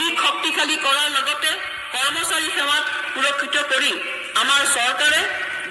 অধিক শক্তিশালী কৰাৰ লগতে কৰ্মচাৰী সেৱাক সুৰক্ষিত কৰি আমাৰ চৰকাৰে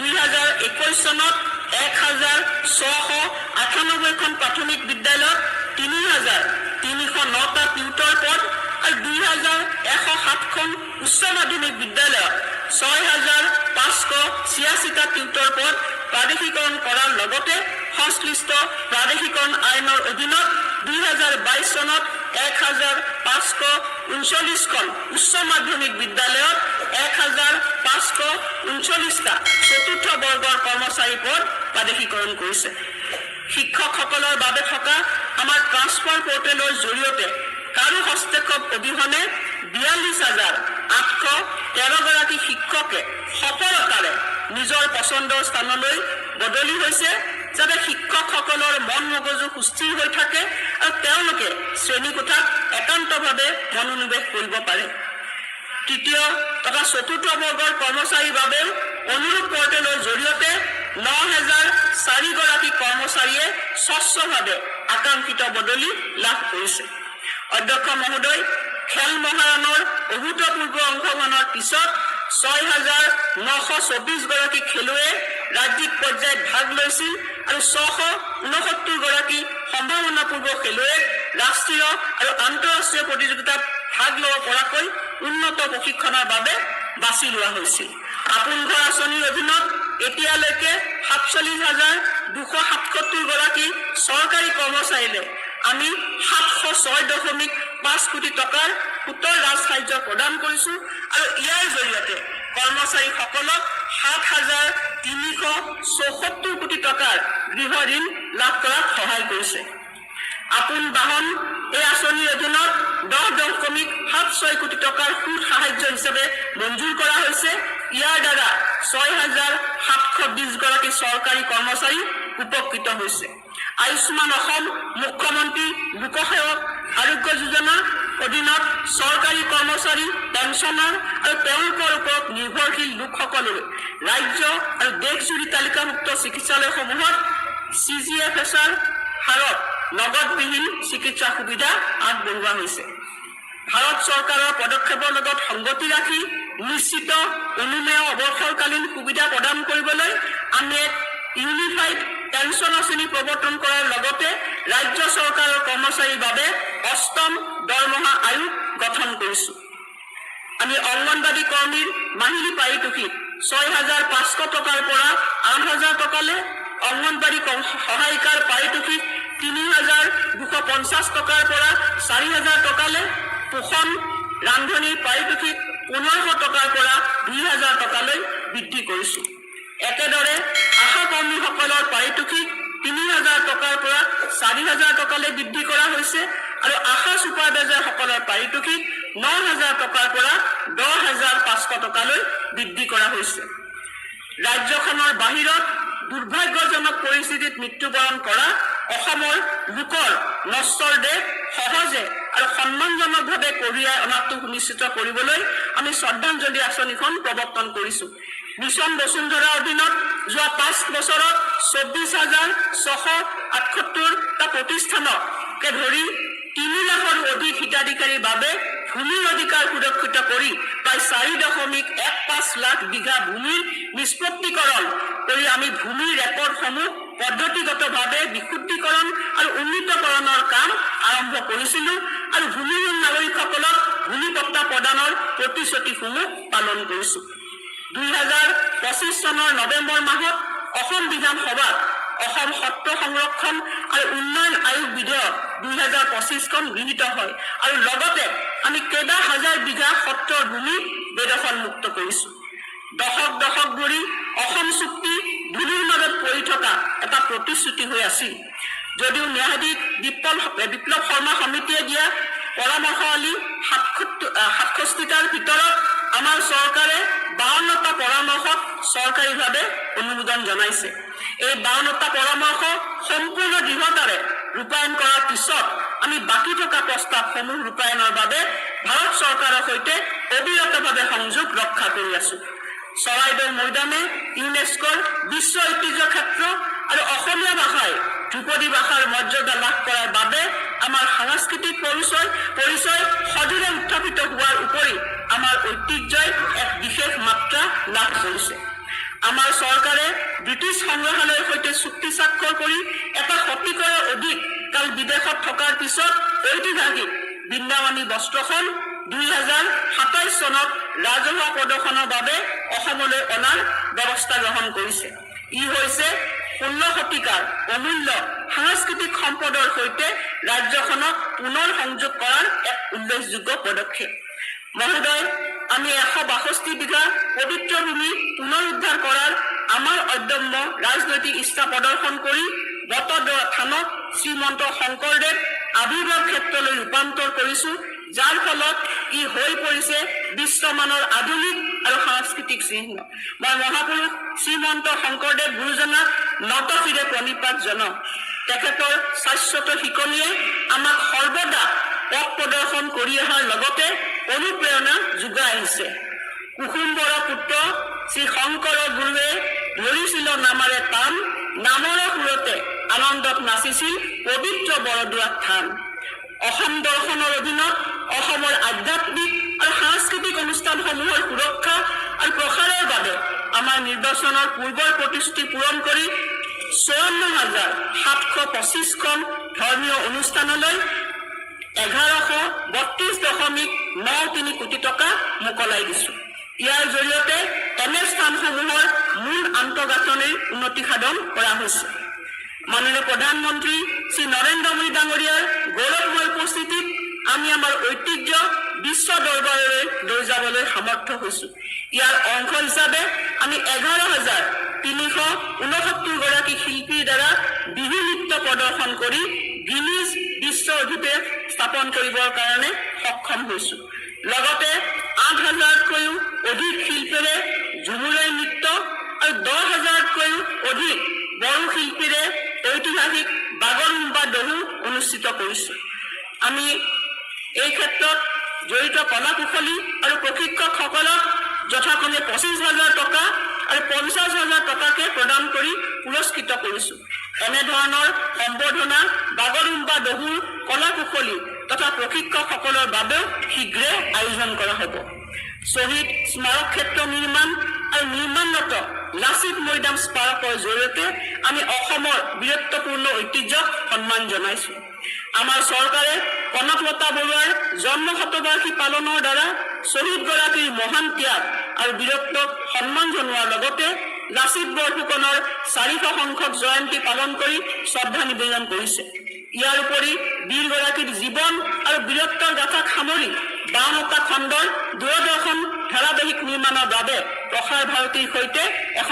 2021 চনত 1698খন প্ৰাথমিক বিদ্যালয়ত 3309টা টিউটৰ পদ আৰু 2107খন উচ্চ মাধ্যমিক বিদ্যালয়ত 6586টা টিউটৰ পদ প্ৰাদেশিকৰণ কৰাৰ লগতে সংশ্লিষ্ট প্ৰাদেশিকৰণ আইনৰ অধীনত 2022 চনত 1539খন উচ্চ মাধ্যমিক বিদ্যালয়ত 1539টা চতুৰ্থ বৰ্গৰ কৰ্মচাৰী পদ প্ৰাদেশিকৰণ কৰিছে। শিক্ষকসকলৰ বাবে থকা আমাৰ ট্ৰান্সফাৰ পৰ্টেলৰ জৰিয়তে কাৰো হস্তক্ষেপ অবিহনে 42,813 গৰাকী শিক্ষকে সফলতাৰে নিজৰ পছন্দৰ স্থানলৈ বদলি হৈছে, যাতে শিক্ষকসকলৰ মন মগজু সুস্থিৰ হৈ থাকে আৰু তেওঁলোকে শ্ৰেণীকোঠাত একান্তভাৱে মনোনিৱেশ কৰিব পাৰে। তৃতীয় তথা চতুৰ্থ বৰ্গৰ কৰ্মচাৰীৰ বাবে অনুৰূপ পৰ্টেলৰ জৰিয়তে 9,004 গৰাকী কৰ্মচাৰীয়ে স্বচ্ছভাৱে আকাংক্ষিত বদলি লাভ কৰিছে। অধ্যক্ষ মহোদয়, খেল মহাৰণৰ অভূতপূৰ্ব অংশগ্ৰহণৰ পিছত 6,924 গৰাকী খেলুৱৈয়ে ৰাজ্যিক পৰ্যায়ত ভাগ লৈছিল আৰু 669 গৰাকী সম্ভাৱনাপূৰ্ণ খেলুৱৈক ৰাষ্ট্ৰীয় আৰু আন্তঃৰাষ্ট্ৰীয় প্ৰতিযোগিতাত ভাগ ল'ব পৰাকৈ উন্নত প্ৰশিক্ষণৰ বাবে বাছি লোৱা হৈছিল। আপোন ঘৰ আঁচনিৰ অধীনত এতিয়ালৈকে 47,277 গৰাকী চৰকাৰী কৰ্মচাৰীলৈ আমি 706.5 কোটি টকাৰ উত্তৰ ৰাজসাহায্য প্ৰদান কৰিছো আৰু ইয়াৰ জৰিয়তে কৰ্মচাৰীসকলক 7,374 কোটি টকাৰ গৃহ ঋণ লাভ কৰাত সহায় কৰিছে। আপোন বাহন এই আঁচনিৰ অধীনত 10.76 কোটি টকাৰ সুদ সাহায্য হিচাপে মঞ্জুৰ কৰা হৈছে। ইয়াৰ দ্বাৰা 6,720 গৰাকী চৰকাৰী কৰ্মচাৰী উপকৃত হৈছে। আয়ুষ্মান অসম মুখ্যমন্ত্ৰী লোকসেৱক আৰোগ্য যোজনা অধীনত চৰকাৰী কৰ্মচাৰী, পেঞ্চনাৰ আৰু তেওঁলোকৰ ওপৰত নিৰ্ভৰশীল লোকসকললৈ ৰাজ্য আৰু দেশজুৰি তালিকাভুক্ত চিকিৎসালয়সমূহত CGFSৰ হাৰত নগদবিহীন চিকিৎসা সুবিধা আগবঢ়োৱা হৈছে। ভাৰত চৰকাৰৰ পদক্ষেপৰ লগত সংগতি ৰাখি নিশ্চিত অনুমেয় অৱসৰকালীন সুবিধা প্ৰদান কৰিবলৈ আমি এক ইউনিফাইড পেঞ্চন আঁচনি প্ৰৱৰ্তন কৰাৰ লগতে ৰাজ্য চৰকাৰৰ কৰ্মচাৰীৰ বাবে 8ম দৰমহা আয়োগ গঠন কৰিছো। আমি অংগনবাদী কৰ্মীৰ মাহিলী পাৰিতোষিক 6,500 টকাৰ পৰা 8,000 টকালৈ, অংগনবাদী সহায়িকাৰ পাৰিতোষিক 3,250 টকাৰ পৰা 4,000 টকালৈ, পোষণ ৰান্ধনিৰ পাৰিতোষিক 1,500 টকাৰ পৰা 2,000 টকালৈ বৃদ্ধি কৰিছো। একেদৰে আশা কৰ্মীসকলৰ পাৰিতোষিক 3,000 টকাৰ পৰা 4,000 টকালৈ বৃদ্ধি কৰা হৈছে আৰু আশা ছুপাৰভাইজাৰসকলৰ পাৰিতোষিক 9,000 টকাৰ পৰা 10,500 টকালৈ বৃদ্ধি কৰা হৈছে। ৰাজ্যখনৰ বাহিৰত দুৰ্ভাগ্যজনক পৰিস্থিতিত মৃত্যুবৰণ কৰা অসমৰ লোকৰ নশ্বৰ দেহ সহজে আৰু সন্মানজনকভাৱে কঢ়িয়াই অনাটো সুনিশ্চিত কৰিবলৈ আমি শ্ৰদ্ধাঞ্জলি আঁচনিখন প্ৰৱৰ্তন কৰিছো। মিছন বসুন্ধৰাৰ অধীনত যোৱা 5 বছৰত 24,678টা প্ৰতিষ্ঠানকে ধৰি 3 লাখৰো অধিক হিতাধিকাৰীৰ বাবে ভূমিৰ অধিকাৰ সুৰক্ষিত কৰি প্ৰায় 4.15 লাখ বিঘা ভূমিৰ নিষ্পত্তিকৰণ কৰি আমি ভূমিৰ ৰেকৰ্ডসমূহ পদ্ধতিগতভাৱে বিশুদ্ধিকৰণ আৰু উন্নীতকৰণৰ কাম আৰম্ভ কৰিছিলো আৰু ভূমিহীন নাগৰিকসকলক ভূমি পট্টা প্ৰদানৰ প্ৰতিশ্ৰুতিসমূহ পালন কৰিছো। 2025 চনৰ নৱেম্বৰ মাহত অসম বিধানসভাত অসম সত্ৰ সংৰক্ষণ আৰু উন্নয়ন আয়োগ বিধেয়ক 2025খন গৃহীত হয় আৰু লগতে আমি কেইবা হাজাৰ বিঘা সত্ৰৰ ভূমি বেদখল মুক্ত কৰিছো। দশক ধৰি অসম চুক্তি ধূলিৰ মাজত পৰি থকা এটা প্ৰতিশ্ৰুতি হৈ আছিল। যদিও ন্যায়াধীশ বিপ্লৱ শৰ্মা সমিতিয়ে দিয়া পৰামৰ্শাৱলী 67টাৰ ভিতৰত আমাৰ চৰকাৰে 52টা পৰামৰ্শক চৰকাৰীভাৱে অনুমোদন জনাইছে। এই 52টা পৰামৰ্শ সম্পূৰ্ণ দৃঢ়তাৰে ৰূপায়ণ কৰাৰ পিছত আমি বাকী থকা প্ৰস্তাৱসমূহ ৰূপায়ণৰ বাবে ভাৰত চৰকাৰৰ সৈতে অবিৰতভাৱে সংযোগ ৰক্ষা কৰি আছো। চৰাইদেউ মৈদামে ইউনেস্কোৰ বিশ্ব ঐতিহ্য ক্ষেত্ৰ আৰু অসমীয়া ভাষাই ধ্ৰুপদী ভাষাৰ মৰ্যাদা লাভ কৰাৰ বাবে আমাৰ সাংস্কৃতিক পৰিচয় সদৰে উত্থাপিত হোৱাৰ উপৰি আমাৰ ঐতিহ্যই এক বিশেষ মাত্ৰা লাভ কৰিছে। আমাৰ চৰকাৰে ব্ৰিটিছ সংগ্ৰহালয়ৰ সৈতে চুক্তি স্বাক্ষৰ কৰি এটা শতিকাৰো অধিক কাল বিদেশত থকাৰ পিছত ঐতিহাসিক বৃন্দাবনী বস্ত্ৰখন 2027 চনত ৰাজহুৱা প্ৰদৰ্শনৰ বাবে অসমলৈ অনাৰ ব্যৱস্থা গ্ৰহণ কৰিছে। ই হৈছে 16 শতিকাৰ অমূল্য সাংস্কৃতিক সম্পদৰ সৈতে ৰাজ্যখনক পুনৰ সংযোগ কৰাৰ এক উল্লেখযোগ্য পদক্ষেপ। মহোদয়, আমি 162 বিঘা পবিত্ৰ ভূমি পুনৰুদ্ধাৰ কৰাৰ আমাৰ অদম্য ৰাজনৈতিক ইচ্ছা প্ৰদৰ্শন কৰি বটদ্ৰৱা থানক শ্ৰীমন্ত শংকৰদেৱ আবিৰ্ভাৱ ক্ষেত্ৰলৈ ৰূপান্তৰ কৰিছো, যাৰ ফলত ই হৈ পৰিছে বিশ্বমানৰ আধুনিক আৰু সাংস্কৃতিক চিহ্ন। মই মহাপুৰুষ শ্ৰীমন্ত শংকৰদেৱ গুৰুজনাক নতশিৰে প্ৰণিপাত জনাওঁ। তেখেতৰ শাশ্বত শিকনিয়ে আমাক সৰ্বদা পথ প্ৰদৰ্শন কৰি অহাৰ লগতে অনুপ্ৰেৰণা যোগাই আহিছে। কুসুম্বৰ পুত্ৰ শ্ৰী শংকৰ গুৰুৱে ধৰিছিল নামাৰে তান, নামৰ সুৰতে আনন্দত নাচিছিল পবিত্ৰ বৰদোৱাৰ থান। অসম দৰ্শনৰ অধীনত অসমৰ আধ্যাত্মিক আৰু সাংস্কৃতিক অনুষ্ঠানসমূহৰ সুৰক্ষা আৰু প্ৰসাৰৰ বাবে আমাৰ নিৰ্বাচনৰ পূৰ্বৰ প্ৰতিশ্ৰুতি পূৰণ কৰি 54,725খন ধৰ্মীয় অনুষ্ঠানলৈ 1132.93 কোটি টকা মোকলাই দিছো। ইয়াৰ জৰিয়তে এনে স্থানসমূহৰ মূল আন্তঃগাঁথনিৰ উন্নতি সাধন কৰা হৈছে। মাননীয় প্ৰধানমন্ত্ৰী শ্ৰী নৰেন্দ্ৰ মোদী ডাঙৰীয়াৰ গৌৰৱময় উপস্থিতিত আমি আমাৰ ঐতিহ্য বিশ্ব দৰবাৰলৈ লৈ যাবলৈ সমৰ্থ হৈছো। ইয়াৰ অংশ হিচাপে আমি 11,369 গৰাকী শিল্পীৰ দ্বাৰা বিহু নৃত্য প্ৰদৰ্শন কৰি গিনিজ বিশ্ব অভিলেখ স্থাপন কৰিবৰ কাৰণে সক্ষম হৈছো। লগতে 8,000তকৈও অধিক শিল্পীৰে ঝুমুৰাই নৃত্য আৰু 10,000তকৈও অধিক বড়ো শিল্পীৰে ঐতিহাসিক বাগৰুম্বা দহু অনুষ্ঠিত কৰিছো। আমি এই ক্ষেত্ৰত জড়িত কলা কুশলী আৰু প্ৰশিক্ষকসকলক যথাক্ৰমে 25,000 টকা আৰু 50,000 টকাকে প্ৰদান কৰি পুৰস্কৃত কৰিছো। এনেধৰণৰ সম্বৰ্ধনা বাগৰুম্বা দহুৰ কলা কুশলী তথা প্ৰশিক্ষকসকলৰ বাবেও শীঘ্ৰে আয়োজন কৰা হ'ব। শ্বহীদ স্মাৰক ক্ষেত্ৰ নিৰ্মাণ আৰু নিৰ্মাণৰত লাচিত মৈদাম স্মাৰকৰ জৰিয়তে আমি অসমৰ বীৰত্বপূৰ্ণ ঐতিহ্যক সন্মান জনাইছো। আমাৰ চৰকাৰে কনকলতা বৰুৱাৰ জন্ম শতবাৰ্ষিকী পালনৰ দ্বাৰা শ্বহীদগৰাকীৰ মহান ত্যাগ আৰু বীৰত্বক সন্মান জনোৱাৰ লগতে লাচিত বৰফুকনৰ 400 সংখ্যক জয়ন্তী পালন কৰি শ্ৰদ্ধা নিবেদন কৰিছে। ইয়াৰ উপৰি বীৰগৰাকীৰ জীৱন আৰু বীৰত্বৰ গাথাক সামৰি 52টা খণ্ডৰ দূৰদৰ্শন ধাৰাবাহিক নিৰ্মাণৰ বাবে প্ৰসাৰ ভাৰতীৰ সৈতে এখন